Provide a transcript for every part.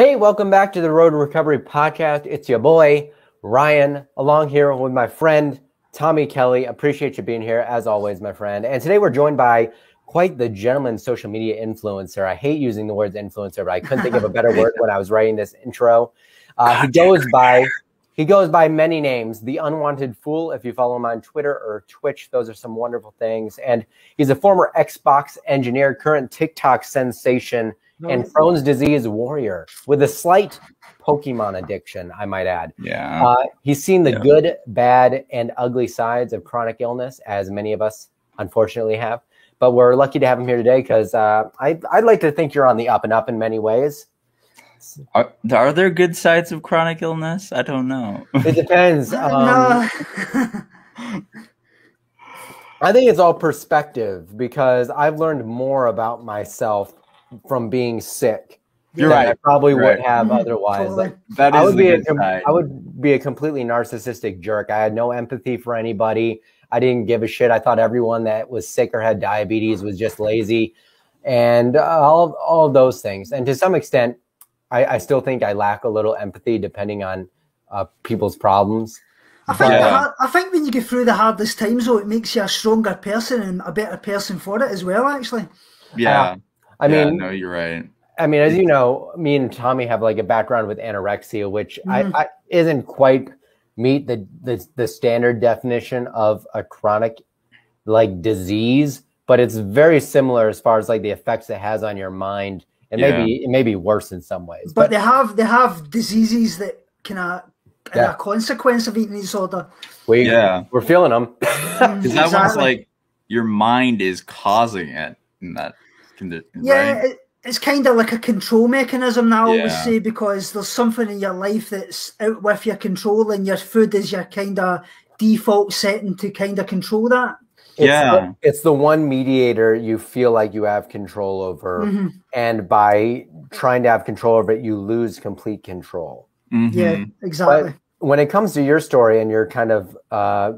Hey, welcome back to the Road to Recovery podcast. It's your boy, Ryan, along here with my friend, Tommy Kelly. Appreciate you being here, as always, my friend. And today we're joined by quite the gentleman social media influencer. I hate using the words influencer, but I couldn't think of a better word when I was writing this intro. He goes by many names. The Unwanted Fool, if you follow him on Twitter or Twitch, those are some wonderful things. And he's a former Xbox engineer, current TikTok sensation, and Crohn's disease warrior with a slight Pokemon addiction, I might add. Yeah. He's seen the good, bad, and ugly sides of chronic illness, as many of us unfortunately have. But we're lucky to have him here today because I'd like to think you're on the up and up in many ways. Are there good sides of chronic illness? I don't know. It depends. No. I think it's all perspective because I've learned more about myself from being sick. You're right. I probably would have otherwise. Totally. That I is would the be good side. I would be a completely narcissistic jerk. I had no empathy for anybody. I didn't give a shit. I thought everyone that was sick or had diabetes was just lazy, and all of those things. And to some extent, I still think I lack a little empathy depending on people's problems. I think when you go through the hardest times, though, it makes you a stronger person and a better person for it as well, actually. Yeah. I mean, no, you're right. I mean, as you know, me and Tommy have like a background with anorexia, which I isn't quite meet the standard definition of a chronic like disease, but it's very similar as far as like the effects it has on your mind. And maybe it may be worse in some ways. But they have diseases that can are a consequence of eating disorder. We're feeling them. Because that one's like your mind is causing it in that condition. Yeah, right? it's kind of like a control mechanism, I always say, because there's something in your life that's out with your control, and your food is your kind of default setting to kind of control that. It's the one mediator you feel like you have control over, and by trying to have control over it, you lose complete control. Yeah, exactly. But when it comes to your story and you're kind of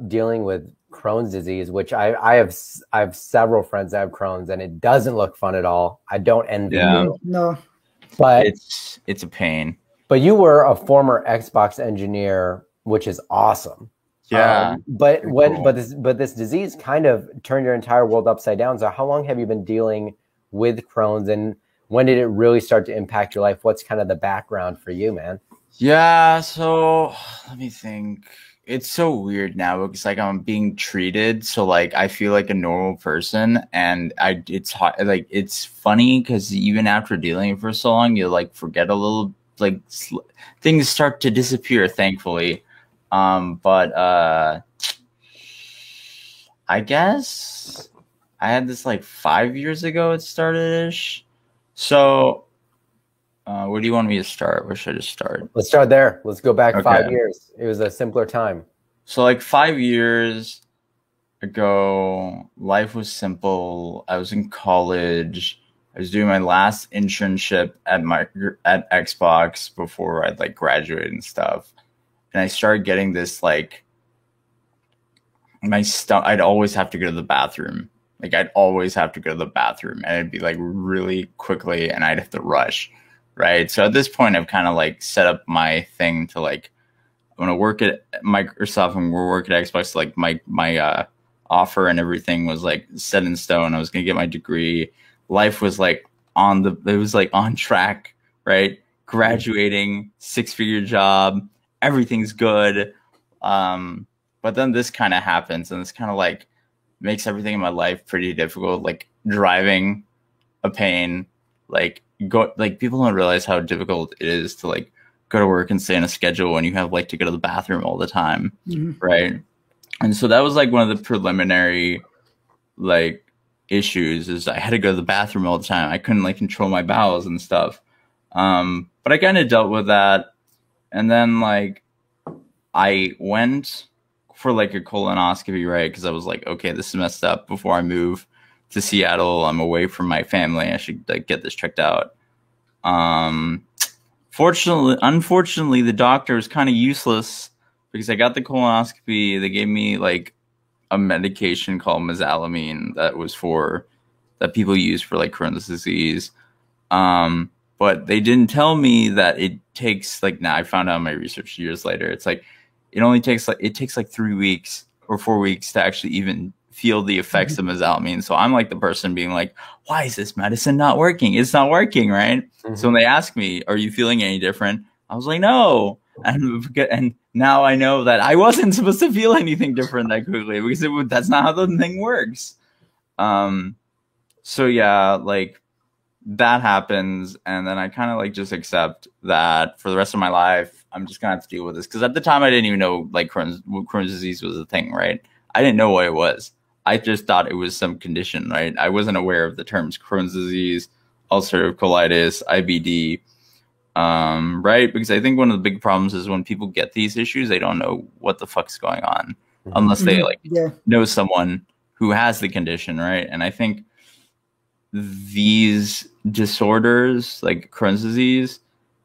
dealing with Crohn's disease, which I have several friends that have Crohn's, and it doesn't look fun at all. I don't envy you. No, but it's a pain. But you were a former Xbox engineer, which is awesome. Yeah. But this disease kind of turned your entire world upside down. So how long have you been dealing with Crohn's, and when did it really start to impact your life? What's kind of the background for you, man? Yeah, so let me think. It's so weird now because like I'm being treated, so like I feel like a normal person, and it's hot. Like it's funny because even after dealing for so long, you like forget a little, like things start to disappear, thankfully. But I guess I had this like 5 years ago. It started-ish. So where do you want me to start? Where should I just start? Let's start there. Let's go back 5 years. It was a simpler time. So like 5 years ago, life was simple. I was in college. I was doing my last internship at Xbox before I'd like graduated and stuff. And I started getting this like I'd always have to go to the bathroom. Like I'd always have to go to the bathroom, and it'd be like really quickly, and I'd have to rush. Right. So at this point, I've kind of like set up my thing to like, I'm going to work at Microsoft and we'll work at Xbox. Like my offer and everything was like set in stone. I was going to get my degree. Life was like it was like on track, right? Graduating, 6-figure job, everything's good. But then this kind of happens, and this kind of like makes everything in my life pretty difficult. Like driving, a pain, people don't realize how difficult it is to like go to work and stay on a schedule when you have like to go to the bathroom all the time, right? And so that was like one of the preliminary like issues, is I had to go to the bathroom all the time. I couldn't like control my bowels and stuff. But I kind of dealt with that, and then like I went for like a colonoscopy, right? Because I was like, okay, this is messed up. Before I move to Seattle, I'm away from my family, I should like get this checked out. Unfortunately, the doctor was kind of useless because I got the colonoscopy. They gave me like a medication called mesalamine that people use for like Crohn's disease. But but they didn't tell me that it takes like, now I found out in my research years later, it's like it takes like 3 weeks or 4 weeks to actually even feel the effects of mesalazine. So I'm like the person being like, why is this medicine not working? It's not working, right? So when they ask me, are you feeling any different? I was like, no. And now I know that I wasn't supposed to feel anything different that quickly, because that's not how the thing works. So yeah, like that happens, and then I kind of like just accept that for the rest of my life I'm just gonna have to deal with this, because at the time I didn't even know like Crohn's disease was a thing, right? I didn't know what it was. I just thought it was some condition, right? I wasn't aware of the terms Crohn's disease, ulcerative colitis, IBD, right? Because I think one of the big problems is when people get these issues, they don't know what the fuck's going on unless they like know someone who has the condition, right? And I think these disorders like Crohn's disease,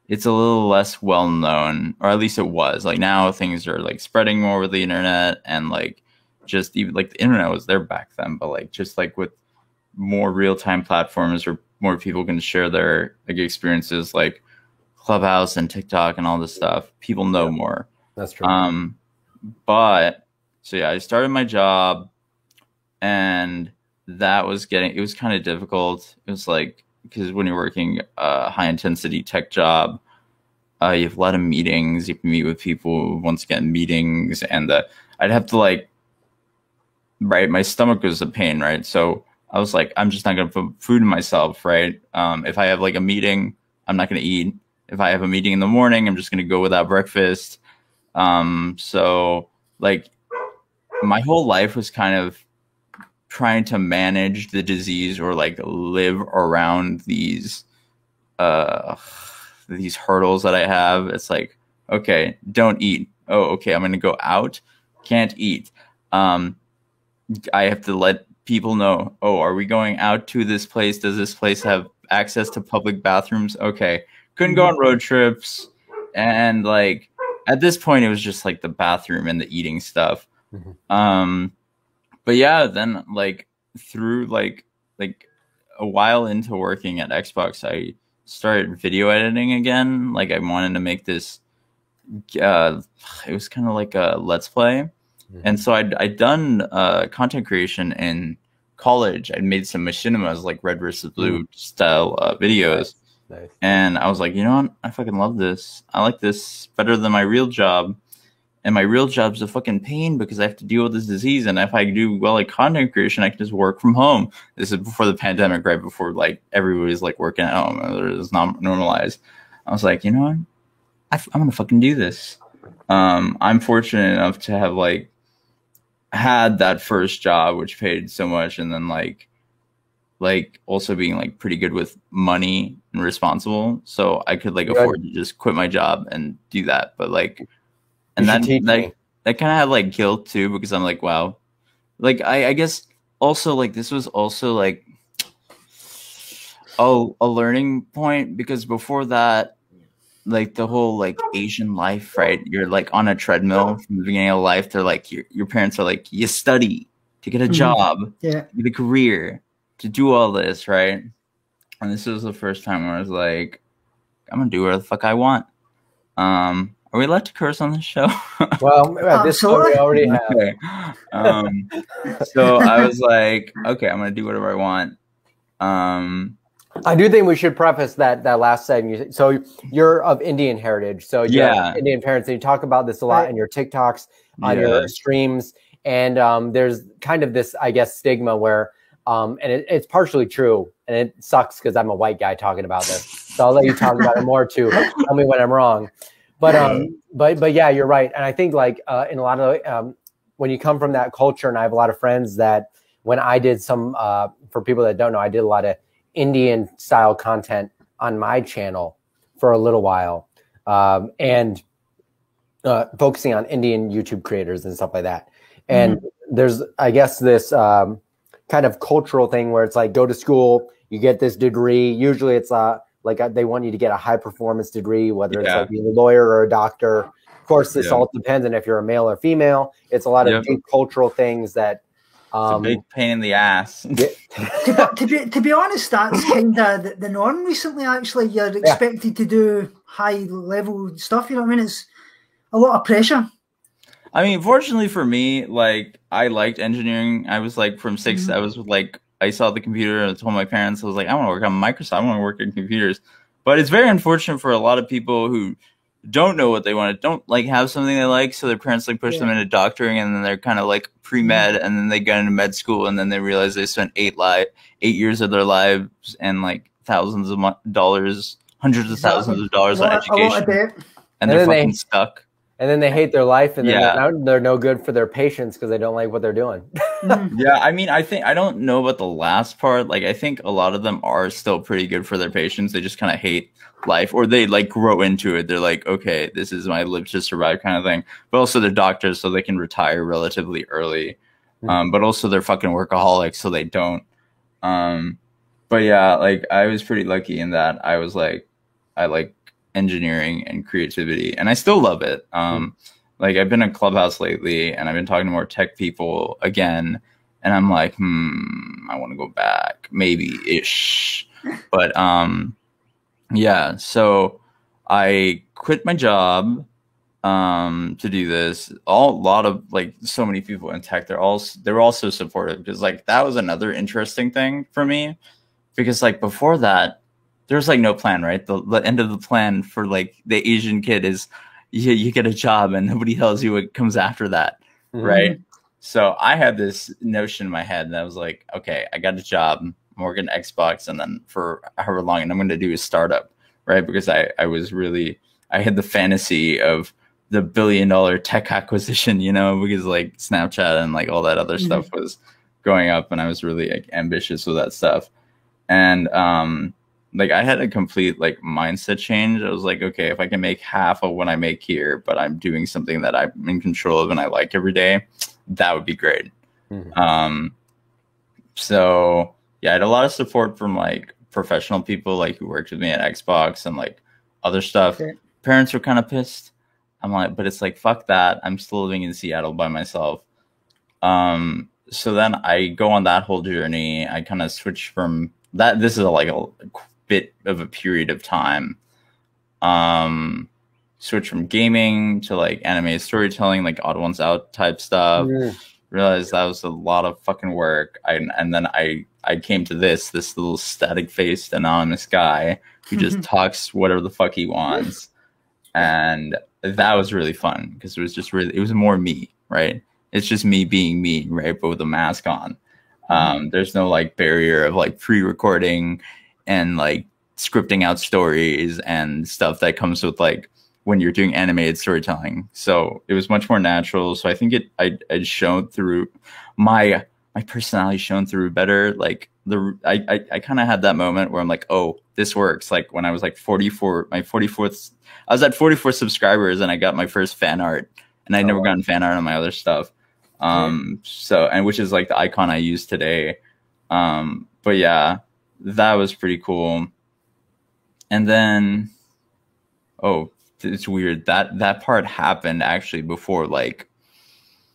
it's a little less well known, or at least it was. Like now things are like spreading more over the internet, and like just even like the internet was there back then, but like just like with more real-time platforms where more people can share their like experiences, like Clubhouse and TikTok and all this stuff, people know more. That's true. But so yeah, I started my job, and it was kind of difficult. It was like, because when you're working a high intensity tech job, you have a lot of meetings, you can meet with people, once again, meetings, and I'd have to like, right, my stomach was a pain, right? So I was like, I'm just not going to put food in myself, right? If I have like a meeting, I'm not going to eat. If I have a meeting in the morning, I'm just going to go without breakfast. So like my whole life was kind of trying to manage the disease, or like live around these hurdles that I have. It's like, okay, don't eat. Oh, okay, I'm going to go out. Can't eat. I have to let people know, oh, are we going out to this place? Does this place have access to public bathrooms? Okay. Couldn't go on road trips. And like, at this point, it was just like the bathroom and the eating stuff. But yeah, then like through like a while into working at Xbox, I started video editing again. Like I wanted to make this, it was kind of like a Let's Play. And so I'd done content creation in college. I'd made some machinimas, like Red versus Blue style videos. Nice. And I was like, you know what? I fucking love this. I like this better than my real job. And my real job's a fucking pain because I have to deal with this disease. And if I do well at content creation, I can just work from home. This is before the pandemic, right? Before like everybody's like working at home. It's not normalized. I was like, you know what? I'm going to fucking do this. I'm fortunate enough to have like had that first job which paid so much, and then like also being like pretty good with money and responsible, so I could like afford to just quit my job and do that. But like, and that kind of had like guilt too, because I'm like, wow, like I guess also like this was also like a learning point, because before that, like the whole like Asian life, right? You're like on a treadmill from the beginning of life. They're like, your parents are like, you study to get a job, to get a career, to do all this, right? And this was the first time where I was like, I'm gonna do whatever the fuck I want. Are we allowed to curse on this show? Well, at this point we already have. Okay. So I was like, okay, I'm gonna do whatever I want. I do think we should preface that last segment. So you're of Indian heritage, so you have Indian parents, and you talk about this a lot in your TikToks, on your streams, and there's kind of this, I guess, stigma where, and it's partially true, and it sucks because I'm a white guy talking about this, so I'll let you talk about it more too. Tell me when I'm wrong, but yeah, you're right, and I think like in a lot of when you come from that culture, and I have a lot of friends that when I did some for people that don't know, I did a lot of Indian style content on my channel for a little while, and focusing on Indian YouTube creators and stuff like that. And there's, I guess, this kind of cultural thing where it's like, go to school, you get this degree. Usually it's like they want you to get a high performance degree, whether it's like being a lawyer or a doctor. Of course, this all depends on if you're a male or female. It's a lot of deep cultural things that It's a big pain in the ass. To be honest, that's kind of the norm recently. Actually, you're expected to do high level stuff. You know what I mean? It's a lot of pressure. I mean, fortunately for me, like I liked engineering. I was like from 6. I was like, I saw the computer and I told my parents, I was like, I want to work on Microsoft. I want to work in computers. But it's very unfortunate for a lot of people who don't know what they want, don't like have something they like, so their parents like push them into doctoring, and then they're kind of like pre-med, and then they get into med school, and then they realize they spent 8 years of their lives and like thousands of dollars, hundreds of thousands of dollars on education, and they're fucking stuck. And then they hate their life, and then they're no good for their patients because they don't like what they're doing. Yeah, I mean, I don't know about the last part. Like, I think a lot of them are still pretty good for their patients. They just kind of hate life, or they like grow into it. They're like, okay, this is my live to survive kind of thing. But also they're doctors, so they can retire relatively early. But also they're fucking workaholics, so they don't. But yeah, like I was pretty lucky in that I was like, I like engineering and creativity, and I still love it. Like I've been in Clubhouse lately, and I've been talking to more tech people again, and I'm like, I want to go back, maybe ish. But yeah, so I quit my job to do this. A lot of like so many people in tech, they're all so supportive, because like that was another interesting thing for me, because like before that, there's like no plan, right? The end of the plan for like the Asian kid is you get a job and nobody tells you what comes after that, right? So I had this notion in my head, and I was like, okay, I got a job, I'm working Xbox, and then for however long, and I'm going to do a startup, right? Because I had the fantasy of the $1 billion tech acquisition, you know, because like Snapchat and like all that other stuff was going up, and I was really like ambitious with that stuff. And like I had a complete like mindset change. I was like, okay, if I can make half of what I make here, but I'm doing something that I'm in control of and I like every day, that would be great. So yeah, I had a lot of support from like professional people like who worked with me at Xbox and like other stuff. Parents were kind of pissed. I'm like, but it's like, fuck that. I'm still living in Seattle by myself. So then I go on that whole journey. I kind of switch from that. This is like a bit of a period of time. Switch from gaming to like animated storytelling, like Odd Ones Out type stuff. Realized that was a lot of fucking work. And then I came to this little static faced anonymous guy who just talks whatever the fuck he wants. And that was really fun, because it was just really, it was more me, right? It's just me being me, right? But with a mask on. There's no like barrier of like pre-recording and like scripting out stories and stuff that comes with like when you're doing animated storytelling. So it was much more natural. So I think I'd shown through my personality shone through better. Like I kind of had that moment where I'm like, oh, this works. Like when I was like 44, I was at 44 subscribers, and I got my first fan art, and I'd never gotten fan art on my other stuff. So, and which is like the icon I use today. But yeah, that was pretty cool. And then, oh, it's weird that part happened actually before, like,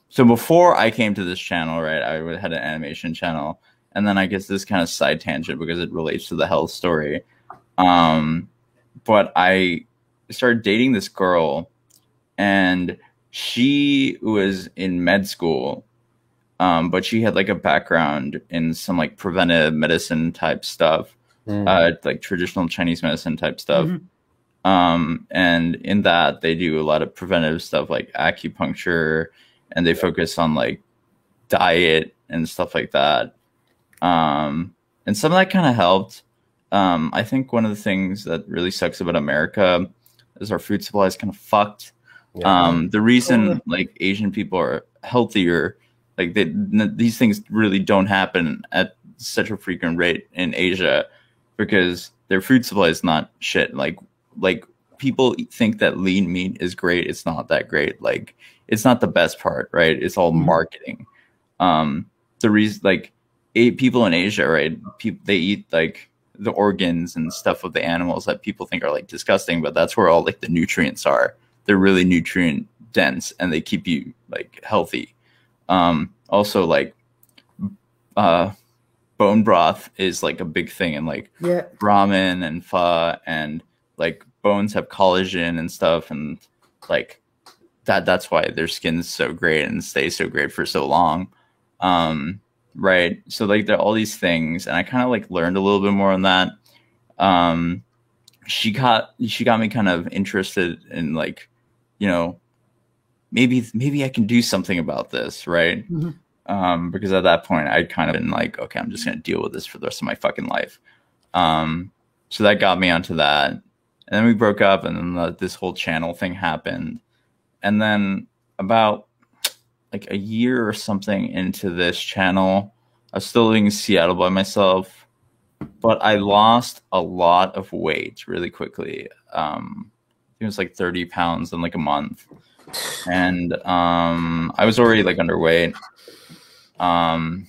so before I came to this channel, right, I had an animation channel, and then I guess this kind of side tangent because it relates to the health story. But I started dating this girl, and she was in med school, but she had like a background in some like preventive medicine type stuff, like traditional Chinese medicine type stuff. And in that they do a lot of preventive stuff like acupuncture, and they focus on like diet and stuff like that. And some of that kind of helped. I think one of the things that really sucks about America is our food supply is kind of fucked. The reason like Asian people are healthier, like these things really don't happen at such a frequent rate in Asia, because their food supply is not shit. Like people think that lean meat is great. It's not that great. Like it's not the best part, right? It's all marketing. The reason, like people in Asia, right? They eat like the organs and stuff of the animals that people think are like disgusting, but that's where all like the nutrients are. They're really nutrient dense, and they keep you like healthy. Also, like bone broth is like a big thing in like ramen and pho, and like bones have collagen and stuff, and like that's why their skin's so great and stays so great for so long. Right. So like there are all these things, and I kind of like learned a little bit more on that. She got me kind of interested in like, you know, maybe I can do something about this, right? Because at that point I'd kind of been like, okay, I'm just gonna deal with this for the rest of my fucking life. So that got me onto that, and then we broke up, and then this whole channel thing happened, and then about like a year or something into this channel, I was still living in Seattle by myself, but I lost a lot of weight really quickly. I think it was like 30 pounds in like a month. And I was already like underweight. And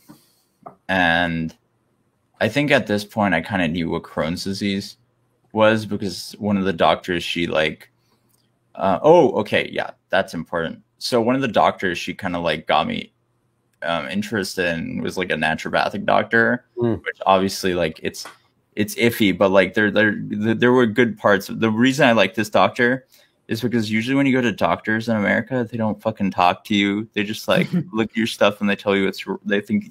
I think at this point I kind of knew what Crohn's disease was, because one of the doctors, she like, that's important. So one of the doctors, she kind of like got me interested in, was like a naturopathic doctor, which obviously like it's iffy, but like there were good parts. The reason I like this doctor is because usually when you go to doctors in America, they don't fucking talk to you. They just like look at your stuff and they tell you what they think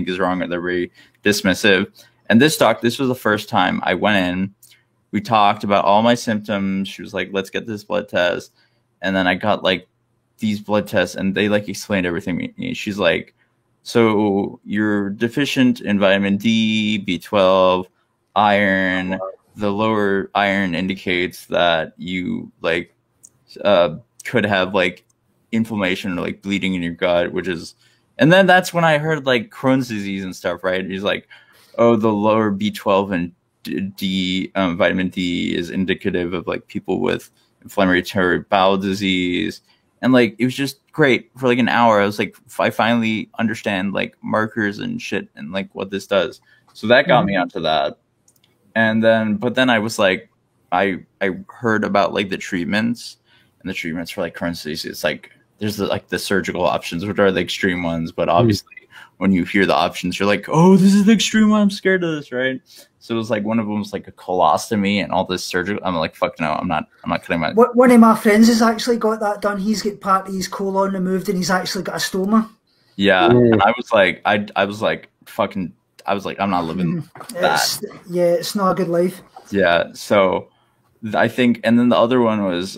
is wrong, or they're very dismissive. And this was the first time I went in. We talked about all my symptoms. She was like, let's get this blood test. And then I got like these blood tests, and they like explained everything to me. She's like, so you're deficient in vitamin D, B12, iron. The lower iron indicates that you like could have like inflammation or like bleeding in your gut, and then that's when I heard like Crohn's disease and stuff, right? He's like, oh, the lower B12 and D, vitamin D is indicative of like people with inflammatory bowel disease. And like, it was just great for like an hour. I was like, I finally understand like markers and shit and like what this does. So that got me onto that. And then, but then I was like, I heard about like the treatments, and the treatments for like Crohn's disease. It's like, there's the surgical options, which are the extreme ones. But obviously when you hear the options, you're like, oh, this is the extreme one. I'm scared of this. Right. So it was like, one of them was like a colostomy and all this surgical. I'm like, fuck no, I'm not cutting my. One of my friends has actually got that done. He's got part of his colon removed, and he's actually got a stoma. Yeah. And I was like, I was like, I'm not living that. It's not a good life. Yeah. So I think, and then the other one was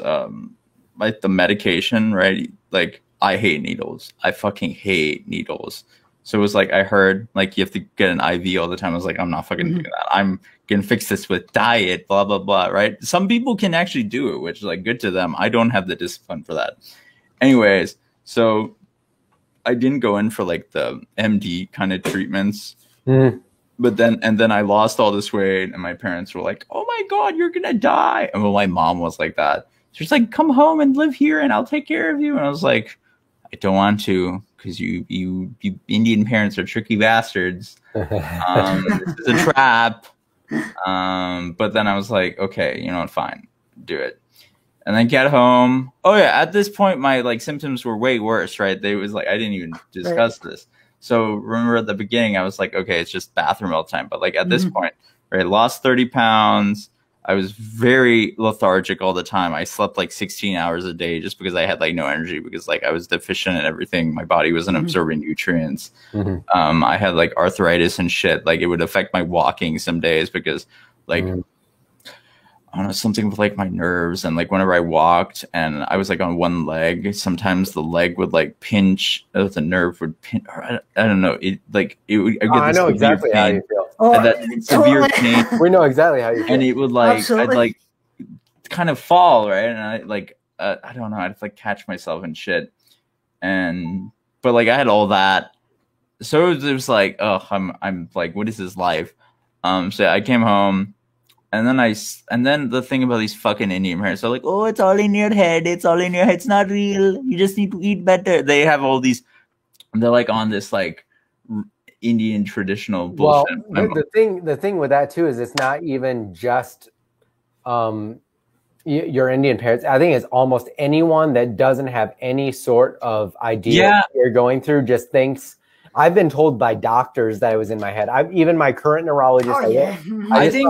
like the medication, right? Like, I hate needles. I fucking hate needles. So it was like, I heard like you have to get an IV all the time. I was like, I'm not fucking doing that. I'm gonna fix this with diet, blah, blah, blah, right? Some people can actually do it, which is like good to them. I don't have the discipline for that. Anyways, so I didn't go in for like the MD kind of treatments. But then I lost all this weight, and my parents were like, oh my God, you're gonna die. And well, my mom was like that. She's like, come home and live here and I'll take care of you. And I was like, I don't want to, because you Indian parents are tricky bastards. This is a trap. But then I was like, okay, you know what, fine, do it. And then get home. Oh yeah, at this point my like symptoms were way worse, right? They was like, I didn't even discuss this. So remember at the beginning, I was like, okay, it's just bathroom all the time. But like at this point, right, lost 30 pounds. I was very lethargic all the time. I slept like 16 hours a day just because I had like no energy, because like I was deficient in everything. My body wasn't absorbing nutrients. I had like arthritis and shit. Like it would affect my walking some days, because like I don't know, something with like my nerves, and like whenever I walked and I was like on one leg, sometimes the leg would like pinch, the nerve would pinch. I don't know. It like it would. I know exactly how you feel. Severe pain. We know exactly how you feel. And it would like I'd like kind of fall, right, and I like I don't know, I'd like catch myself and shit, but like I had all that, so it was like, oh, I'm like, what is this life? So I came home. And then the thing about these fucking Indian parents are like, oh, it's all in your head. It's all in your head. It's not real. You just need to eat better. They have all these, they're like on this like Indian traditional bullshit. Well, the thing with that too is it's not even just your Indian parents. I think it's almost anyone that doesn't have any sort of idea what you're going through just thinks I've been told by doctors that it was in my head. Even my current neurologist. Oh, yeah. I think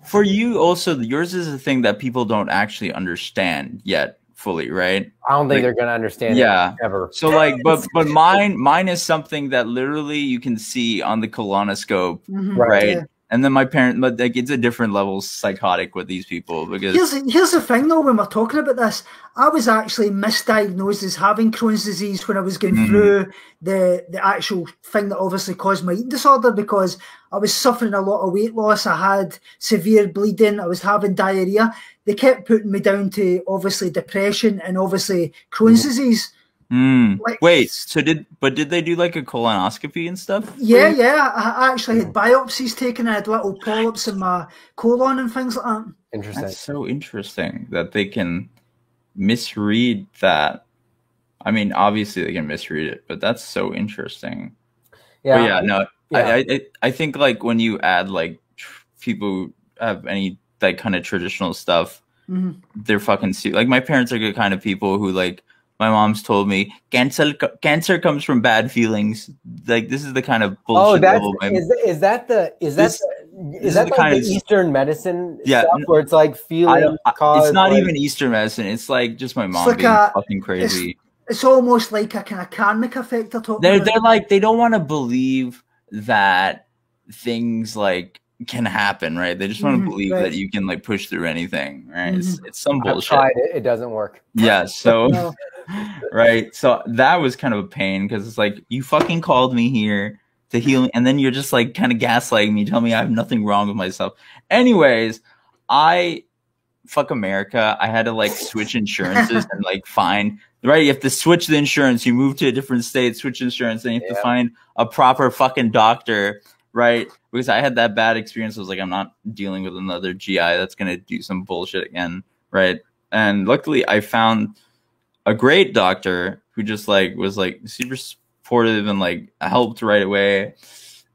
for you also, yours is a thing that people don't actually understand yet fully, right? I don't think they're gonna understand it ever. So like, but mine is something that literally you can see on the colonoscope, right? Yeah. And then my parent, but like it's a different level psychotic with these people because here's the thing though, when we're talking about this, I was actually misdiagnosed as having Crohn's disease when I was going through the actual thing that obviously caused my eating disorder, because I was suffering a lot of weight loss. I had severe bleeding. I was having diarrhea. They kept putting me down to obviously depression and obviously Crohn's disease. Like, wait, so did they do like a colonoscopy and stuff? Yeah. I actually had biopsies taken. I had little polyps in my colon and things like that. Interesting. That's so interesting that they can misread that. I mean, obviously they can misread it, but that's so interesting. Yeah. But yeah, no. Yeah. I think like when you add like people who have any like kind of traditional stuff, they're fucking like my parents are good kind of people who like. My mom's told me cancer comes from bad feelings. Like this is the kind of bullshit. Oh, is that the kind of Eastern medicine stuff where it's like feeling? It's not even Eastern medicine. It's like just my mom being fucking crazy. It's almost like a kind of karmic effect. They're like they don't want to believe that things like can happen, right? They just want to believe that you can like push through anything, right? It's some bullshit. I've tried it. It doesn't work. Yeah. So. Right, so that was kind of a pain because it's like you fucking called me here to heal me, and then you're just like kind of gaslighting me, tell me I have nothing wrong with myself. Anyways, fuck America. I had to like switch insurances and like find right. You have to switch the insurance. You move to a different state, switch insurance, and you have to find a proper fucking doctor, right? Because I had that bad experience. I was like, I'm not dealing with another GI that's gonna do some bullshit again, right? And luckily, I found a great doctor who just like was like super supportive and like helped right away.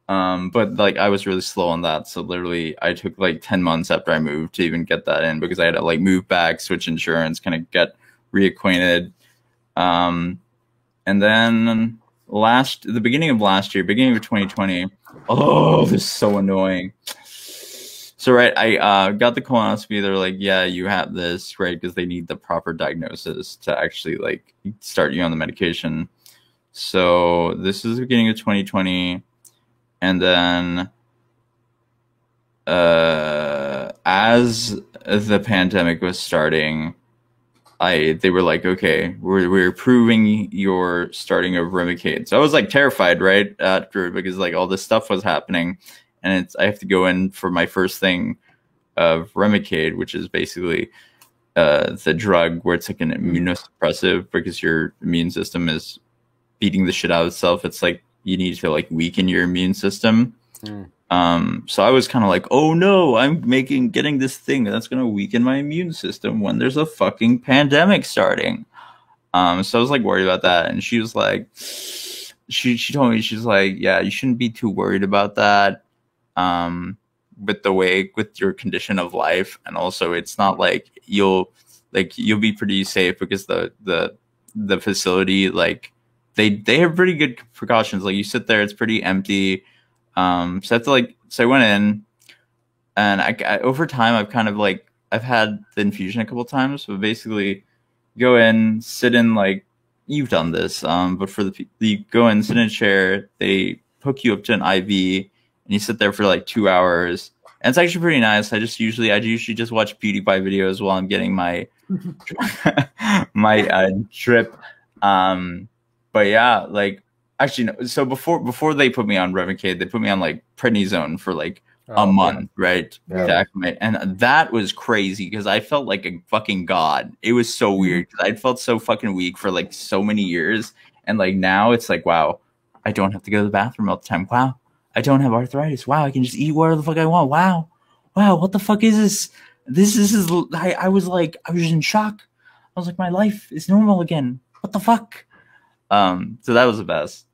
But like I was really slow on that. So literally I took like 10 months after I moved to even get that in because I had to like move back, switch insurance, kind of get reacquainted. And then the beginning of last year, beginning of 2020, oh, this is so annoying. So, right, I got the colonoscopy. They're like, yeah, you have this, right? Because they need the proper diagnosis to actually, like, start you on the medication. So, this is the beginning of 2020. And then, as the pandemic was starting, they were like, okay, we're approving your starting of Remicade. So, I was, like, terrified, right, after because, like, all this stuff was happening. And I have to go in for my first thing of Remicade, which is basically the drug where it's like an immunosuppressive because your immune system is beating the shit out of itself. It's like you need to like weaken your immune system. So I was kind of like, oh no, I'm getting this thing that's going to weaken my immune system when there's a fucking pandemic starting. So I was like worried about that. And she was like, she told me, she's like, yeah, you shouldn't be too worried about that. With your condition of life, and also it's not like you'll be pretty safe because the facility like they have pretty good precautions. Like you sit there, it's pretty empty. So I went in, and I over time I've kind of like I've had the infusion a couple times, but basically go in, sit in like you've done this, but for you go in, sit in a chair, they hook you up to an IV. And you sit there for like 2 hours, and it's actually pretty nice. I usually just watch PewDiePie videos while I'm getting my drip. But yeah, like actually, no, so before they put me on Remicade, they put me on like prednisone for like a month, right? Yeah. To acclimate, and that was crazy because I felt like a fucking god. It was so weird because I'd felt so fucking weak for like so many years, and like now it's like wow, I don't have to go to the bathroom all the time. Wow. I don't have arthritis. Wow, I can just eat whatever the fuck I want. Wow, what the fuck is this? This is. I was in shock. I was like, my life is normal again. What the fuck? So that was the best.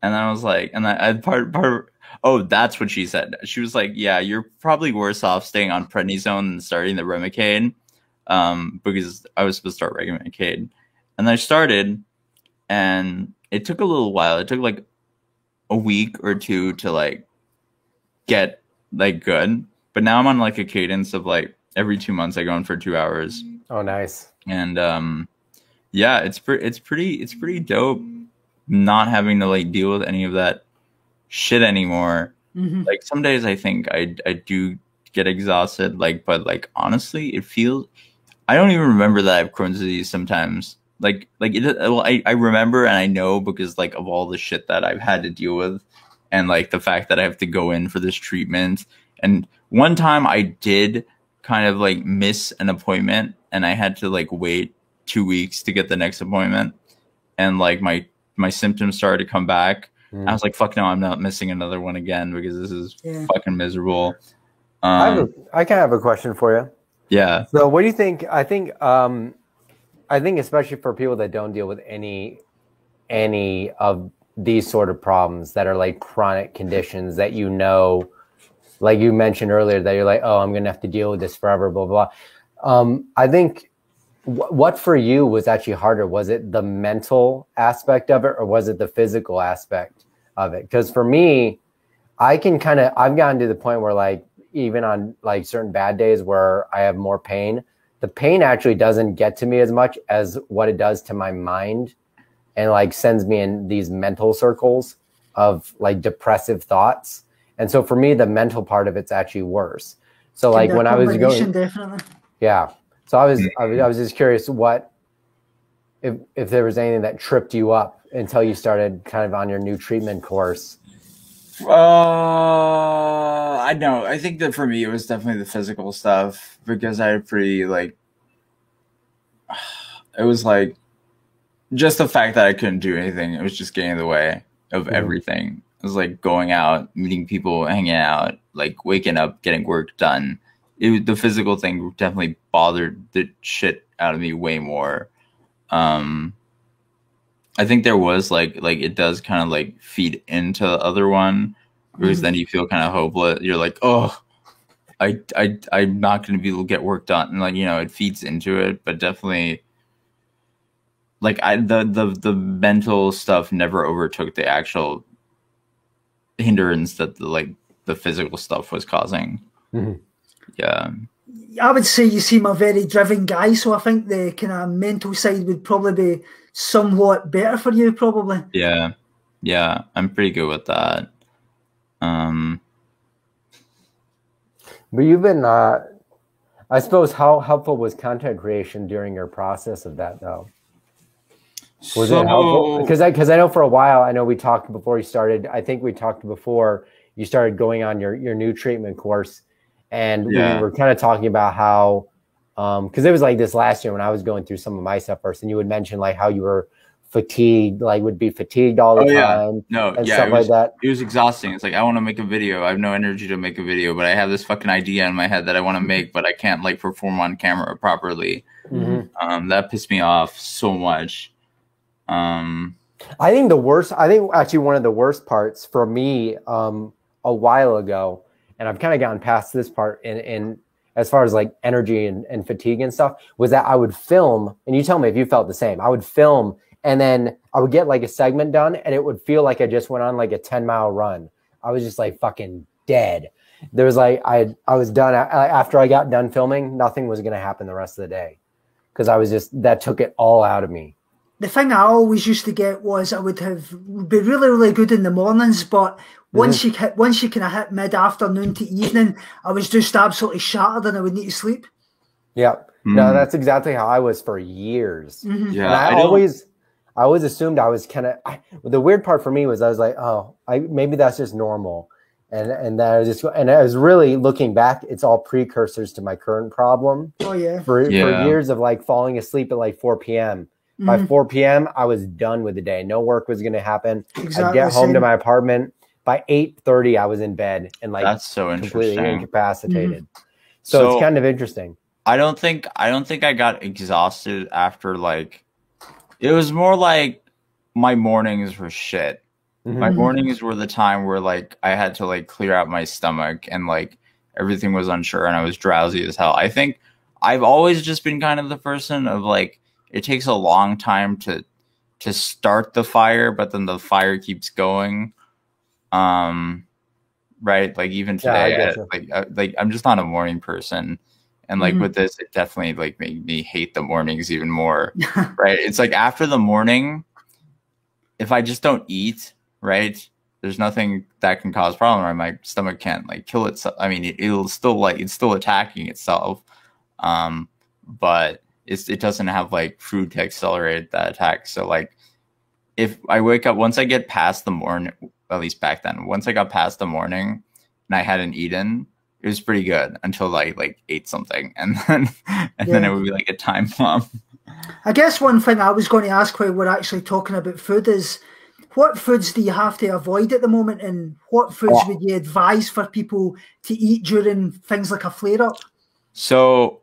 And then I was like, and I part. Oh, that's what she said. She was like, yeah, you're probably worse off staying on prednisone than starting the Remicade, because I was supposed to start Remicade, and I started, and it took a little while. It took like a week or two to like get like good. But now I'm on like a cadence of like every 2 months I go in for 2 hours. Oh, nice. And yeah, it's pretty dope not having to like deal with any of that shit anymore. Like some days I think I do get exhausted, like, but like honestly it feels, I don't even remember that I have Crohn's disease sometimes. Like it, well, I remember and I know because like of all the shit that I've had to deal with, and like the fact that I have to go in for this treatment. And one time I did kind of like miss an appointment and I had to like wait 2 weeks to get the next appointment, and like my symptoms started to come back. I was like, fuck no, I'm not missing another one again because this is fucking miserable. I kind of have a question for you. Yeah. So what do you think? I think especially for people that don't deal with any of these sort of problems that are like chronic conditions that, you know, like you mentioned earlier, that you're like, oh, I'm going to have to deal with this forever, blah, blah, blah. I think what for you was actually harder? Was it the mental aspect of it, or was it the physical aspect of it? Because for me, I've gotten to the point where like, even on like certain bad days where I have more pain, the pain actually doesn't get to me as much as what it does to my mind, and like sends me in these mental circles of like depressive thoughts. And so for me, the mental part of it's actually worse. So like when I was going, definitely. Yeah. So I was just curious what, if there was anything that tripped you up until you started kind of on your new treatment course. I know. I think that for me, it was definitely the physical stuff, because I had pretty like, it was like just the fact that I couldn't do anything. It was just getting in the way of everything. It was like going out, meeting people, hanging out, like waking up, getting work done. The physical thing definitely bothered the shit out of me way more. I think there was like it does kind of like feed into the other one, because then you feel kind of hopeless. You're like, oh, I'm not going to be able to get work done, and like, you know, it feeds into it. But definitely, like the mental stuff never overtook the actual hindrance that the physical stuff was causing. Yeah. I would say you seem a very driven guy, so I think the kind of mental side would probably be somewhat better for you, probably. Yeah, I'm pretty good with that. But you've been, I suppose, how helpful was content creation during your process of that, though? Was it helpful? Because I know for a while, I know we talked before you started. I think we talked before you started going on your new treatment course. And we were kind of talking about how, because it was like this last year when I was going through some of my stuff first, and you would mention like how you were fatigued, like would be fatigued all the time. Stuff like that. It was exhausting. It's like, I want to make a video. I have no energy to make a video, but I have this fucking idea in my head that I want to make, but I can't like perform on camera properly. That pissed me off so much. I think actually one of the worst parts for me a while ago, and I've kind of gotten past this part in as far as like energy and fatigue and stuff, was that I would film, and you tell me if you felt the same. I would film, and then I would get like a segment done, and it would feel like I just went on like a 10-mile run. I was just like fucking dead. There was like, I was done. After I got done filming, nothing was going to happen the rest of the day, because that took it all out of me. The thing I always used to get was I would be really, really good in the mornings, but once you kind of hit mid-afternoon to evening, I was just absolutely shattered and I would need to sleep. Yeah. No, that's exactly how I was for years. Yeah. And I always assumed I was kind of, the weird part for me was I was like, oh, maybe that's just normal. And I was really looking back, it's all precursors to my current problem. Oh yeah. For years of like falling asleep at like 4 p.m. By 4 p.m., I was done with the day. No work was going to happen. Exactly. I'd get home to my apartment. By 8:30, I was in bed and like that's so completely incapacitated. So it's kind of interesting. I don't think I got exhausted after like, it was more like my mornings were shit. My mornings were the time where like I had to like clear out my stomach and like everything was unsure and I was drowsy as hell. I think I've always just been kind of the person of like, it takes a long time to start the fire, but then the fire keeps going. Right, like even today, I'm just not a morning person, and like with this, it definitely like made me hate the mornings even more. Right, it's like after the morning, if I just don't eat, right, there's nothing that can cause problem, right? My stomach can't like kill itself. I mean, it'll still like it's still attacking itself, but it doesn't have like food to accelerate that attack. So like if I wake up, once I get past the morning, at least back then, once I got past the morning and I hadn't eaten, it was pretty good until I like ate something, and then it would be like a time bomb. I guess one thing I was going to ask while we're actually talking about food is, what foods do you have to avoid at the moment, and what foods would you advise for people to eat during things like a flare-up? So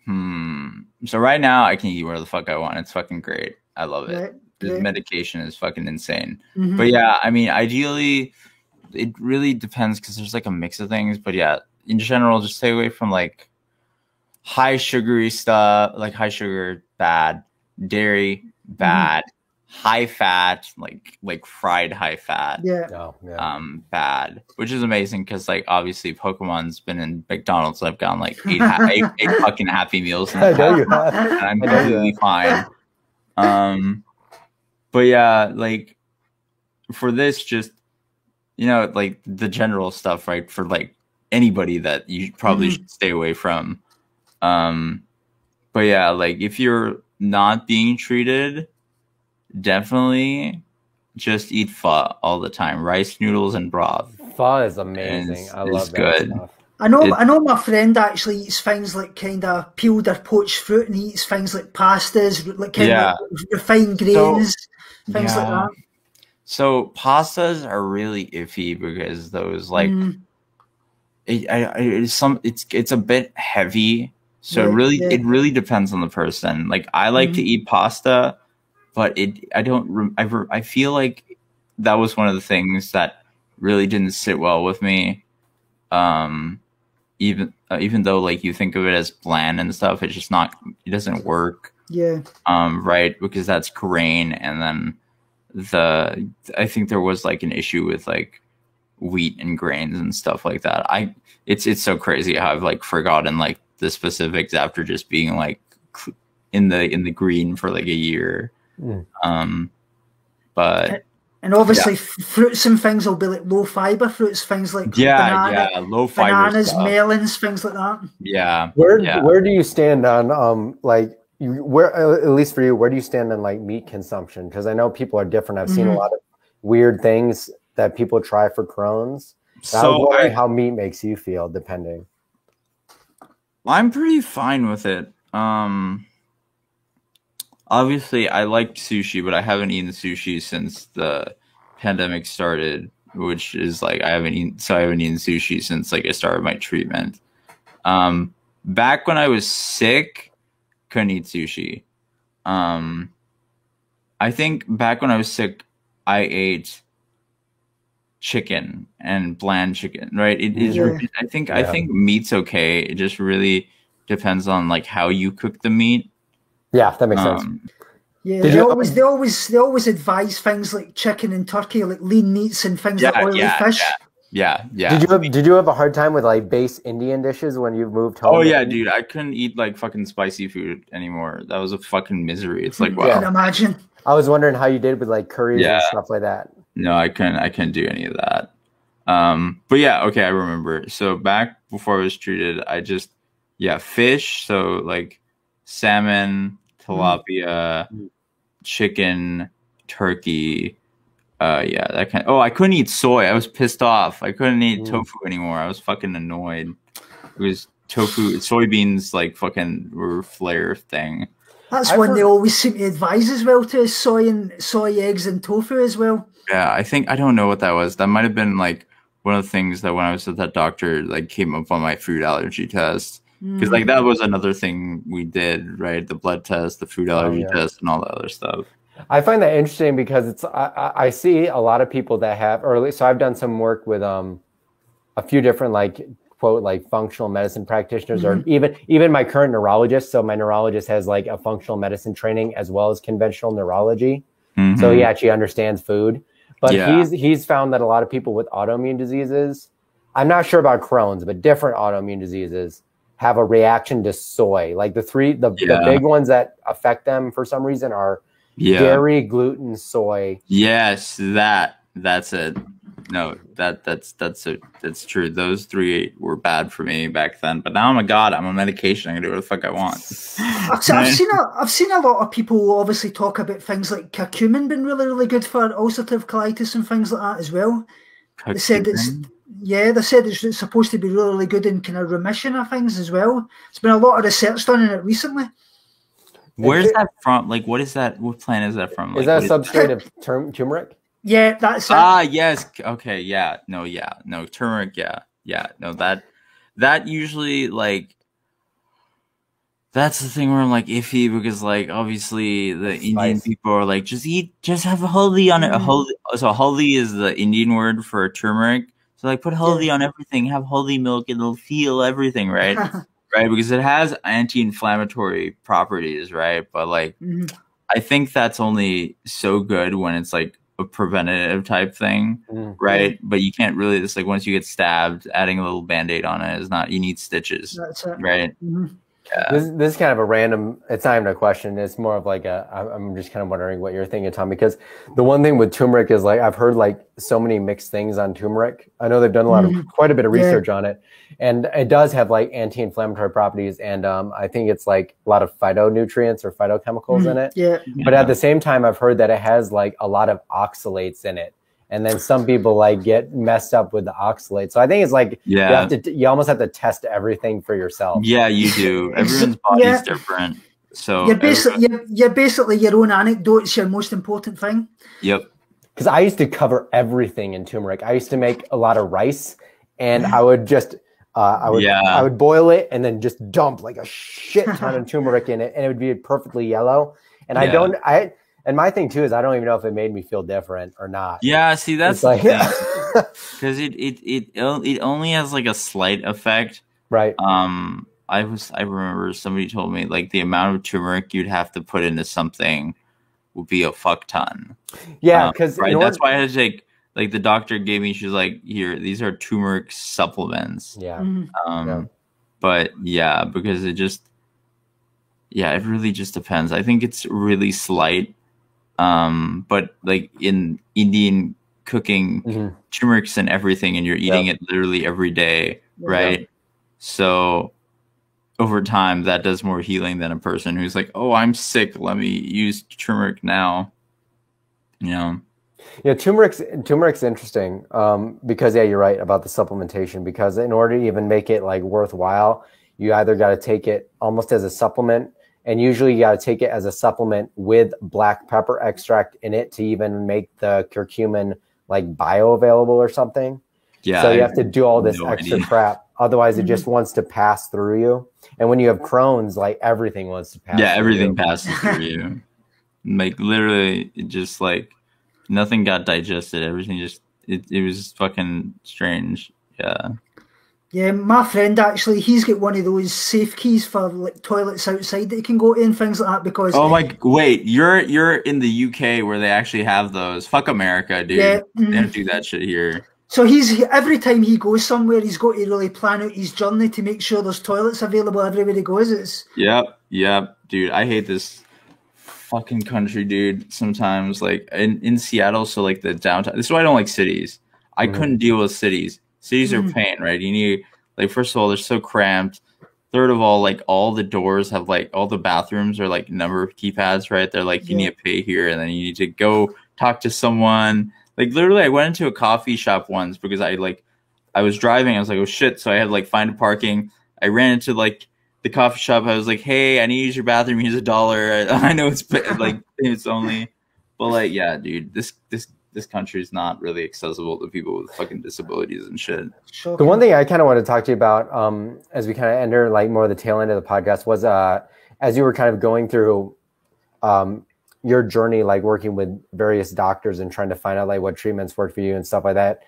right now I can eat whatever the fuck I want. It's fucking great. I love it. The medication is fucking insane. But yeah, I mean, ideally, it really depends because there's like a mix of things. But yeah, in general, just stay away from like high sugary stuff, like high sugar, bad, dairy, bad, high fat, like fried high fat, bad, which is amazing because like obviously Pokemon's been in McDonald's. I've gotten like eight fucking Happy Meals in the past, and I'm completely fine. But yeah, like for this, just like the general stuff, right? For like anybody that you probably should stay away from. But yeah, like if you're not being treated, definitely just eat pho all the time. Rice noodles and broth. Pho is amazing. I love that good stuff. I know my friend actually eats things like kind of peeled or poached fruit, and he eats things like pastas, like kind of refined grains, things like that. So pastas are really iffy because those like it's a bit heavy. So it really depends on the person. Like I like to eat pasta, but I feel like that was one of the things that really didn't sit well with me. Even though like you think of it as bland and stuff, it's just not. It doesn't work. Yeah. Right, because that's grain, and then I think there was like an issue with like wheat and grains and stuff like that. It's so crazy how I've like forgotten like the specifics after just being like in the green for like a year. But and obviously fruits and things will be like low fiber fruits, things like low fiber bananas, stuff. Melons, things like that. Where do you stand on where at least for you, where do you stand on like meat consumption? Because I know people are different. I've seen a lot of weird things that people try for Crohn's. So I was wondering how meat makes you feel, depending. I'm pretty fine with it. Obviously, I like sushi, but I haven't eaten sushi since the pandemic started, which is like I haven't eaten sushi since like I started my treatment. Back when I was sick, couldn't eat sushi. I think back when I was sick, I ate chicken and bland chicken, right? It is. I think meat's okay. It just really depends on like how you cook the meat. Yeah, that makes sense. Yeah, they always advise things like chicken and turkey, like lean meats and things like oily fish. Yeah. Did you have a hard time with like base Indian dishes when you moved home? Oh yeah, dude, I couldn't eat like fucking spicy food anymore. That was a fucking misery. It's like, wow. I can imagine. I was wondering how you did with like curries and stuff like that. No, I couldn't do any of that. But yeah, okay, I remember. So back before I was treated, I just fish. So like salmon, tilapia, chicken, turkey. That kind. I couldn't eat soy. I was pissed off. I couldn't eat tofu anymore. I was fucking annoyed. It was tofu, soybeans, like fucking were flare thing. That's one they always seem to advise as well too, is soy eggs and tofu as well. Yeah, I don't know what that was. That might have been like one of the things that when I was at that doctor, like came up on my food allergy test. Because like that was another thing we did, right? The blood test, the food allergy test, and all that other stuff. I find that interesting because it's I see a lot of people that have early. So I've done some work with a few different like quote like functional medicine practitioners, or even my current neurologist. So my neurologist has like a functional medicine training as well as conventional neurology. So he actually understands food. But he's found that a lot of people with autoimmune diseases, I'm not sure about Crohn's, but different autoimmune diseases have a reaction to soy. Like the big ones that affect them for some reason are dairy, gluten, soy. Yes, that's it. No, that's true. Those three were bad for me back then, but now I'm on medication. I can do what the fuck I want. I've seen a lot of people obviously talk about things like curcumin being really, really good for ulcerative colitis and things like that as well. Curcumin? They said it's supposed to be really, really good in kind of remission of things as well. There's been a lot of research done in it recently. Where's that from? Like, what is that? What plant is that from? Like, is that a substrate of turmeric? Yeah, that's it. Yes. Okay. Yeah. No. Turmeric. Yeah. No. That usually, like, that's the thing where I'm like iffy, because like obviously the Indian people are like, just have a haldi on it. So haldi is the Indian word for turmeric. So like put haldi on everything. Have haldi milk, and it'll heal everything, right? Right, because it has anti-inflammatory properties, right? But like, I think that's only so good when it's like a preventative type thing, right? But you can't really, just like once you get stabbed, adding a little band-aid on it is not, you need stitches. That's it. Right? Yeah. This is kind of a random, it's not even a question, it's more of like I'm just kind of wondering what you're thinking, Tom, because the one thing with turmeric is like, I've heard like so many mixed things on turmeric. I know they've done quite a bit of research on it, and it does have like anti-inflammatory properties, and I think it's like a lot of phytonutrients or phytochemicals in it. Yeah. But at the same time, I've heard that it has like a lot of oxalates in it. And then some people like get messed up with the oxalate. So I think it's like you almost have to test everything for yourself. Yeah, you do. Everyone's body is different. So you're basically your own anecdote's your most important thing. Yep. Because I used to cover everything in turmeric. I used to make a lot of rice, and I would just I would boil it and then just dump like a shit ton of turmeric in it, and it would be perfectly yellow. And And my thing too is I don't even know if it made me feel different or not. Yeah, see, that's like because it only has like a slight effect, right? I remember somebody told me like the amount of turmeric you'd have to put into something would be a fuck ton. Yeah, because that's why I had to take, like, the doctor gave me, she's like, here, these are turmeric supplements. Yeah. But yeah, because it really just depends. I think it's really slight. But like in Indian cooking, turmeric's in everything, and you're eating it literally every day, right? So over time, that does more healing than a person who's like, oh, I'm sick, let me use turmeric now. You know? Yeah, turmeric's interesting, because you're right about the supplementation, because in order to even make it like worthwhile, you either got to take it almost as a supplement, and usually you got to take it as a supplement with black pepper extract in it to even make the curcumin like bioavailable or something. Yeah. So you have to do all this extra crap. Otherwise, it just wants to pass through you. And when you have Crohn's, like everything wants to pass. Yeah, everything passes through you. Like literally, it just like nothing got digested. Everything just it was fucking strange. Yeah. Yeah, my friend actually, he's got one of those safe keys for like toilets outside that he can go to and things like that, because wait, you're in the UK where they actually have those. Fuck America, dude. Yeah, they don't do that shit here. So every time he goes somewhere, he's got to really plan out his journey to make sure there's toilets available everywhere he goes. Yep, dude. I hate this fucking country, dude. Sometimes, like in Seattle, so like the downtown. This is why I don't like cities. I couldn't deal with cities. Cities are pain, right? You need, like, first of all, they're so cramped. Third of all, like, all the doors have, like, all the bathrooms are, like, number of keypads, right? They're like, you need to pay here, and then you need to go talk to someone. Like, literally, I went into a coffee shop once because I was driving. I was like, oh, shit. So I had, like, find a parking. I ran into, like, the coffee shop. I was like, hey, I need to use your bathroom. Here's $1. I know it's, like, it's only. But, like, yeah, dude, this country is not really accessible to people with fucking disabilities and shit. Sure. The one thing I kind of want to talk to you about, as we kind of enter like more of the tail end of the podcast, was as you were kind of going through your journey, like working with various doctors and trying to find out like what treatments work for you and stuff like that.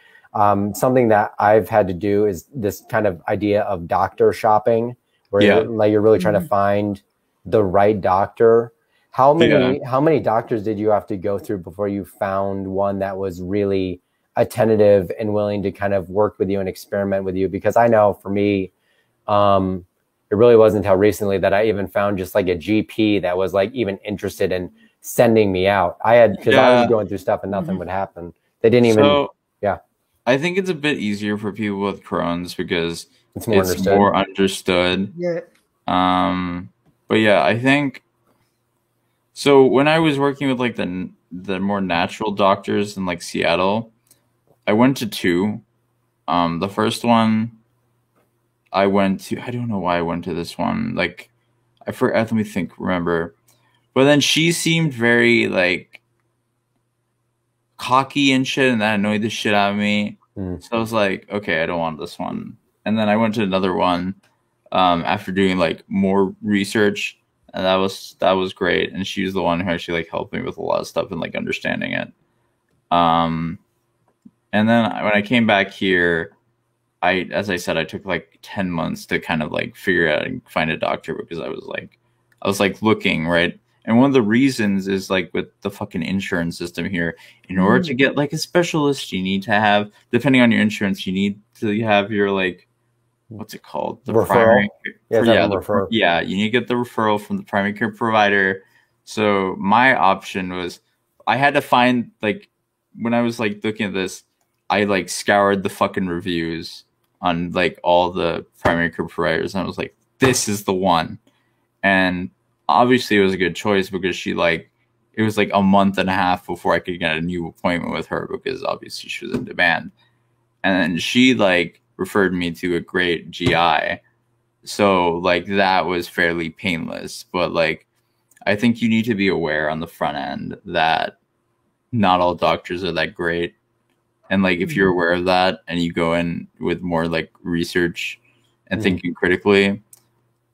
Something that I've had to do is this kind of idea of doctor shopping, where you're really trying to find the right doctor. How many doctors did you have to go through before you found one that was really attentive and willing to kind of work with you and experiment with you? Because I know for me, it really wasn't until recently that I even found just like a GP that was like even interested in sending me out. Because I was going through stuff and nothing would happen. They didn't even. I think it's a bit easier for people with Crohn's because it's more understood. Yeah. But yeah, I think so. When I was working with like the more natural doctors in like Seattle, I went to two. The first one I went to, I don't know why I went to this one. Like, I forgot, let me remember. But then she seemed very like cocky and shit, and that annoyed the shit out of me. So I was like, okay, I don't want this one. And then I went to another one after doing like more research, and that was great. And she was the one who actually like helped me with a lot of stuff and like understanding it. And then when I came back here, as I said, I took like 10 months to kind of like figure out and find a doctor because I was like looking, right? And one of the reasons is like with the fucking insurance system here, in order to get like a specialist, you need to have, depending on your insurance, you need to have your like, what's it called? The referral. Referral. Yeah, you need to get the referral from the primary care provider. So my option was, I had to find like, when I was like looking at this, I like scoured the fucking reviews on like all the primary care providers, and I was like, this is the one. And obviously it was a good choice because it was like a month and a half before I could get a new appointment with her because obviously she was in demand. And then she like referred me to a great GI. So like that was fairly painless, but like I think you need to be aware on the front end that not all doctors are that great. And like if you're aware of that and you go in with more like research and thinking critically,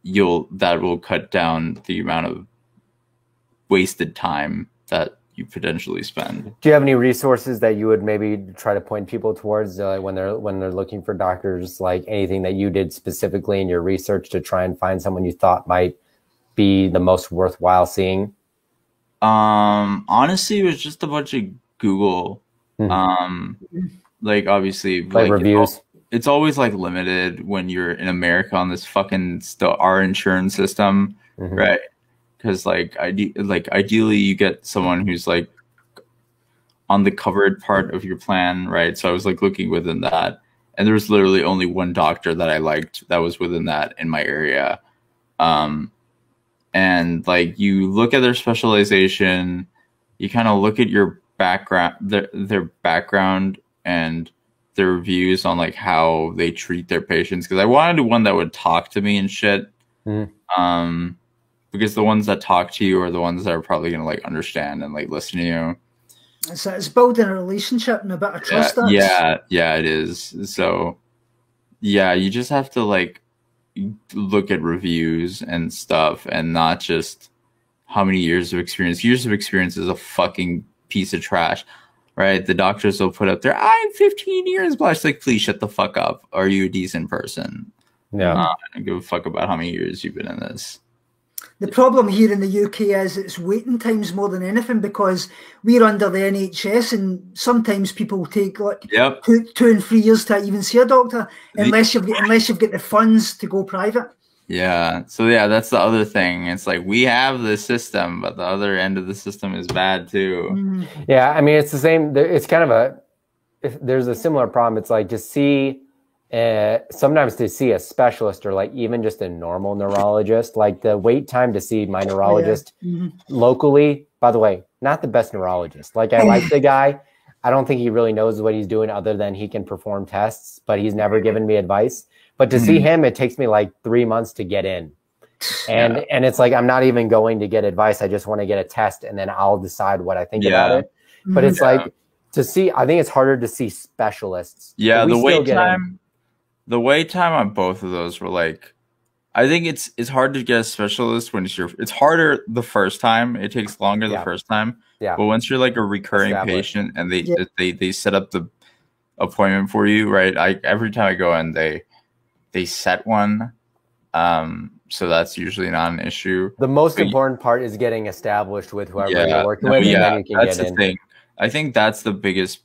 that will cut down the amount of wasted time that you potentially spend. Do you have any resources that you would maybe try to point people towards when they're looking for doctors? Like anything that you did specifically in your research to try and find someone you thought might be the most worthwhile seeing? Honestly, it was just a bunch of Google. Like obviously, like reviews. It's always like limited when you're in America on this fucking our insurance system, right? Because like ideally you get someone who's like on the covered part of your plan, right? So I was like looking within that, and there was literally only one doctor that I liked that was within that in my area. And like you look at their specialization, you kind of look at your background, their background and their reviews on like how they treat their patients, because I wanted one that would talk to me and shit. Because the ones that talk to you are the ones that are probably gonna like understand and like listen to you. So it's building a relationship and a bit of trust. Yeah, it is. So yeah, you just have to like look at reviews and stuff and not just how many years of experience. Years of experience is a fucking piece of trash. Right, the doctors will put up there, I'm 15 years, but it's like, please shut the fuck up. Are you a decent person? Yeah. I don't give a fuck about how many years you've been in this. The problem here in the UK is it's waiting times more than anything, because we're under the NHS and sometimes people take like 2 and 3 years to even see a doctor unless you've got the funds to go private. Yeah. So yeah, that's the other thing. It's like we have the system, but the other end of the system is bad too. Yeah, I mean it's the same. It's kind of there's a similar problem. It's like just sometimes to see a specialist or like even just a normal neurologist, like the wait time to see my neurologist locally, by the way, not the best neurologist. Like I like the guy. I don't think he really knows what he's doing other than he can perform tests, but he's never given me advice. But to see him, it takes me like 3 months to get in. And it's like, I'm not even going to get advice. I just want to get a test and then I'll decide what I think about it. But it's like to see, I think it's harder to see specialists. Yeah. The wait time on both of those were like, I think it's hard to get a specialist when it's harder the first time. It takes longer the first time. Yeah. But once you're like a recurring patient and they set up the appointment for you, right? Every time I go in, they set one. So that's usually not an issue. The most important part is getting established with whoever you're working with, and then you can get in. Thing. I think that's the biggest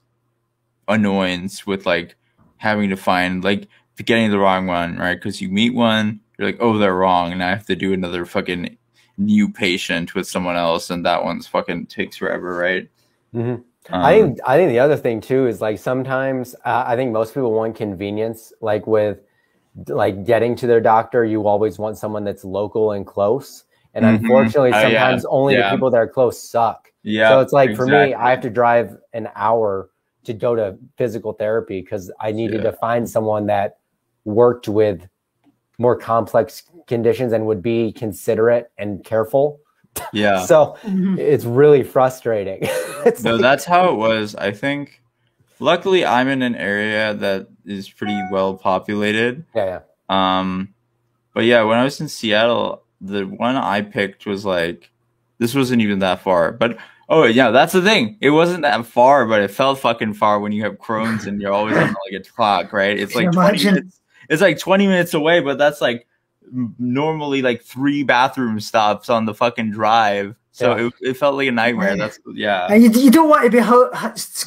annoyance with like having to find like getting the wrong one, right? Because you meet one, you're like, oh, they're wrong, and I have to do another fucking new patient with someone else, and that one's fucking takes forever, right? Mm-hmm. I think the other thing too is like sometimes I think most people want convenience, like with like getting to their doctor. You always want someone that's local and close, and unfortunately, sometimes only the people that are close suck. Yeah, so it's like for me, I have to drive an hour to go to physical therapy because I needed to find someone that worked with more complex conditions and would be considerate and careful. Yeah. So it's really frustrating. No, that's how it was. I think luckily I'm in an area that is pretty well populated. Yeah. But yeah, when I was in Seattle, the one I picked was like, this wasn't even that far. But oh yeah, that's the thing. It wasn't that far, but it felt fucking far when you have Crohn's and you're always on like a clock, right? It's like 20 minutes. It's like 20 minutes away, but that's like normally like 3 bathroom stops on the fucking drive. So it felt like a nightmare. That's And you don't want to be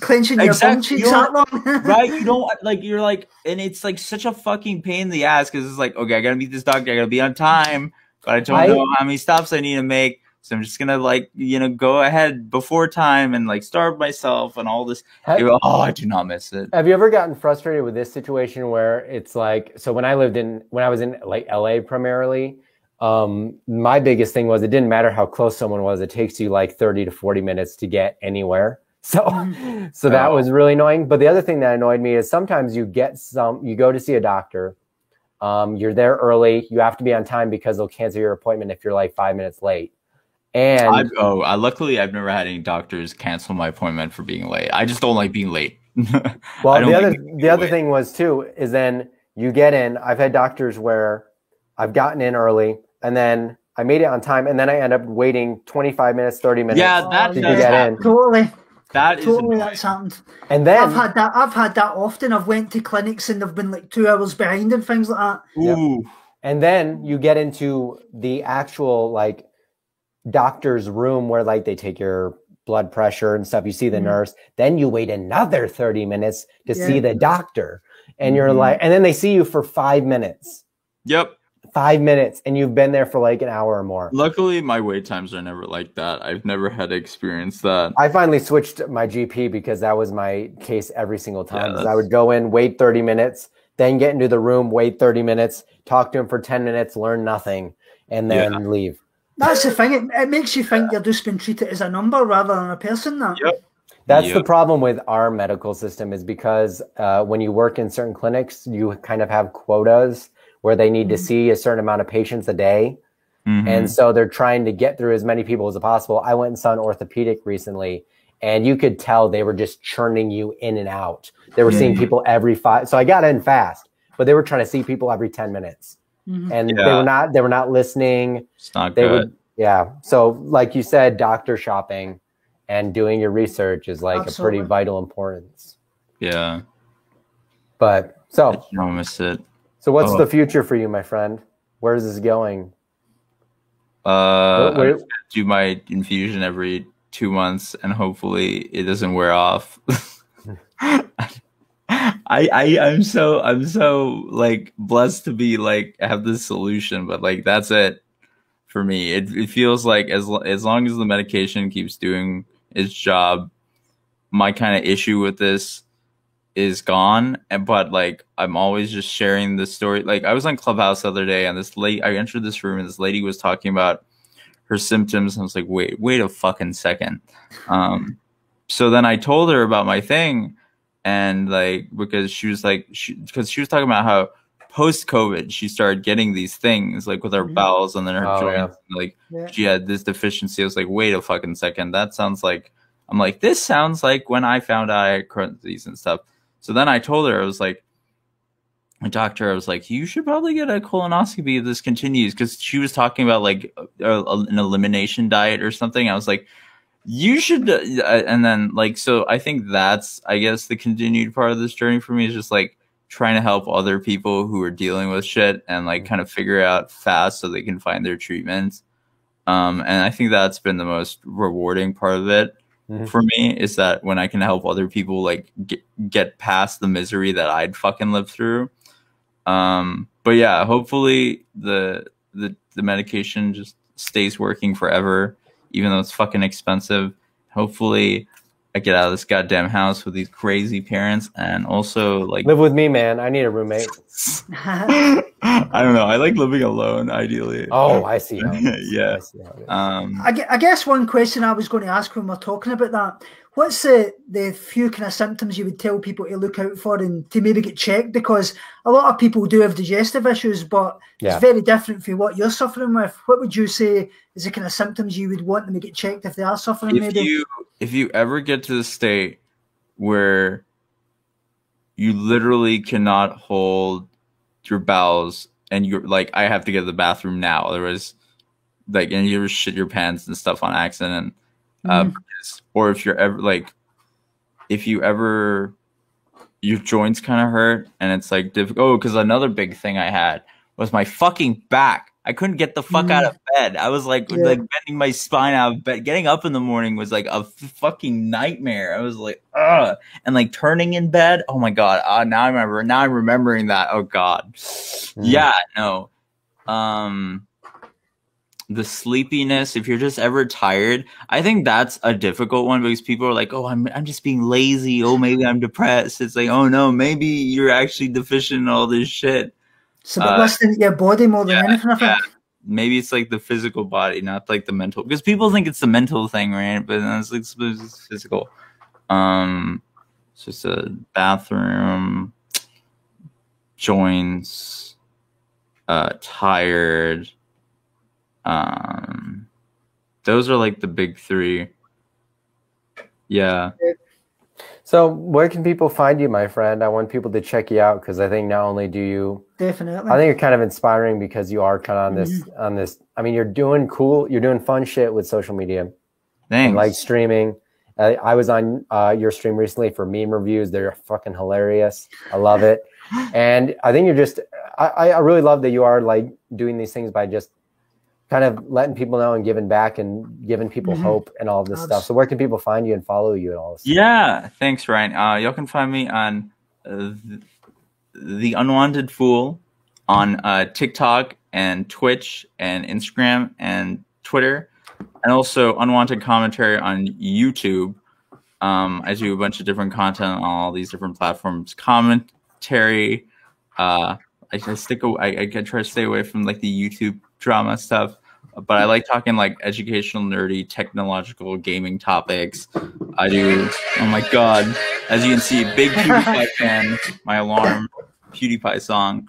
clenching your bum cheeks that long, right? You don't like you're like, and it's like such a fucking pain in the ass because it's like, okay, I gotta meet this doctor, I gotta be on time, but I don't know how many stops I need to make. So I'm just gonna like, go ahead before time and like starve myself and all this. I do not miss it. Have you ever gotten frustrated with this situation where it's like, so when I was in like LA primarily, my biggest thing was it didn't matter how close someone was. It takes you like 30 to 40 minutes to get anywhere. So that was really annoying. But the other thing that annoyed me is sometimes you go to see a doctor. You're there early. You have to be on time because they'll cancel your appointment if you're like 5 minutes late. And luckily I've never had any doctors cancel my appointment for being late. I just don't like being late. Well, the other thing was too is then you get in. I've had doctors where I've gotten in early and then I made it on time and then I end up waiting 25 minutes, 30 minutes to get in. Totally. That's happened. And then I've had that often. I've went to clinics and they've been like 2 hours behind and things like that. Ooh. Yep. And then you get into the actual like doctor's room where like they take your blood pressure and stuff. You see the nurse, then you wait another 30 minutes to see the doctor. And you're like, and then they see you for 5 minutes. Yep. 5 minutes and you've been there for like an hour or more. Luckily, my wait times are never like that. I've never had to experience that. I finally switched my GP because that was my case every single time. I would go in, wait 30 minutes, then get into the room, wait 30 minutes, talk to him for 10 minutes, learn nothing, and then leave. That's the thing. It makes you think you're just being treated as a number rather than a person. That's the problem with our medical system is because when you work in certain clinics, you kind of have quotas where they need to see a certain amount of patients a day. And so they're trying to get through as many people as possible. I went and saw an orthopedic recently, and you could tell they were just churning you in and out. They were seeing people every 5. So I got in fast, but they were trying to see people every 10 minutes. And they were not listening. It's not good. So like you said, doctor shopping and doing your research is like a pretty vital importance. Yeah. But I promise it. So what's the future for you, my friend? Where is this going? I do my infusion every 2 months and hopefully it doesn't wear off. I'm so like blessed to be like have this solution, but like that's it for me. It feels like as long as the medication keeps doing its job, my kind of issue with this is gone. But like I'm always just sharing the story. Like I was on Clubhouse the other day and I entered this room and this lady was talking about her symptoms and I was like, wait a fucking second. So then I told her about my thing. And like, because she was like, because she was talking about how post COVID, she started getting these things like with her bowels and then her joints. Yeah. Like she had this deficiency. I was like, wait a fucking second. That sounds like, I'm like, this sounds like when I found out I had Crohn's disease and stuff. So then I told her, I was like, my doctor, I was like, you should probably get a colonoscopy if this continues. Cause she was talking about like an elimination diet or something. I was like, you should, and then like, so I think that's, I guess the continued part of this journey for me is just like, trying to help other people who are dealing with shit and like kind of figure out fast so they can find their treatments. And I think that's been the most rewarding part of it for me, is that when I can help other people like get past the misery that I'd fucking lived through. But yeah, hopefully the medication just stays working forever, even though it's fucking expensive. Hopefully I get out of this goddamn house with these crazy parents, and also like live with me, man. I need a roommate. I don't know. I like living alone, ideally. Oh, I see how it is. Yeah. I see how it is. I guess one question I was going to ask when we're talking about that, what's the few kind of symptoms you would tell people to look out for and to maybe get checked? Because a lot of people do have digestive issues, but it's very different from what you're suffering with. What would you say is the kind of symptoms you would want them to get checked if they are suffering? If you ever get to the state where you literally cannot hold your bowels and you're like, I have to go to the bathroom now, otherwise, like, and you ever shit your pants and stuff on accident, or if you're ever like, if you ever, your joints kind of hurt and it's like difficult. Oh, because another big thing I had was my fucking back. I couldn't get the fuck out of bed. I was like bending my spine out of bed. Getting up in the morning was like a fucking nightmare. I was like, ugh. And like turning in bed. Oh my God. Now I remember. Now I'm remembering that. Oh God. Yeah, no. The sleepiness, if you're just ever tired, I think that's a difficult one because people are like, oh, I'm just being lazy. Oh, maybe I'm depressed. It's like, oh no, maybe you're actually deficient in all this shit. So listening to your body more than anything, I think. Maybe it's like the physical body, not like the mental, because people think it's the mental thing, right? But it's like it's physical. It's just a bathroom, joints, tired. Those are like the big three. Yeah. So where can people find you, my friend? I want people to check you out because I think not only do you, definitely, I think you're kind of inspiring because you are kind of on this. I mean, you're doing fun shit with social media. Thanks. And like streaming. I was on your stream recently for meme reviews. They're fucking hilarious. I love it. And I think you're just, I really love that you are like doing these things by just kind of letting people know and giving back and giving people hope and all of this stuff. So where can people find you and follow you and all this stuff? Yeah, thanks, Ryan. Y'all can find me on The Unwanted Fool on TikTok and Twitch and Instagram and Twitter, and also Unwanted Commentary on YouTube. I do a bunch of different content on all these different platforms. Commentary. I try to stay away from like the YouTube drama stuff, but I like talking like educational, nerdy, technological, gaming topics. I do. Oh my God! As you can see, big PewDiePie fan. My alarm, PewDiePie song.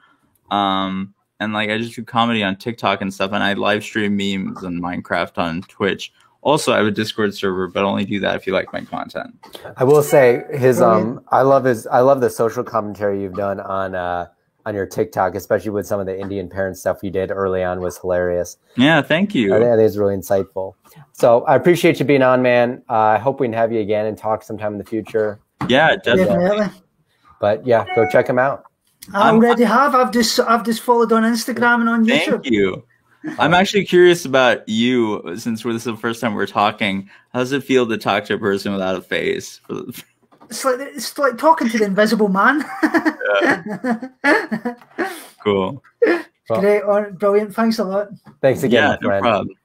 And like I just do comedy on TikTok and stuff, and I live stream memes and Minecraft on Twitch. Also, I have a Discord server, but only do that if you like my content. I will say his I love the social commentary you've done on your TikTok, especially with some of the Indian parent stuff you did early on was hilarious. Yeah, thank you. I think it's really insightful. So I appreciate you being on, man. I hope we can have you again and talk sometime in the future. Yeah, definitely. But yeah, go check him out. I already have. I've just followed on Instagram and on YouTube. Thank you. I'm actually curious about you, since this is the first time we're talking. How does it feel to talk to a person without a face? It's like talking to the invisible man. Cool. Great, brilliant. Thanks a lot. Thanks again, my friend. No problem.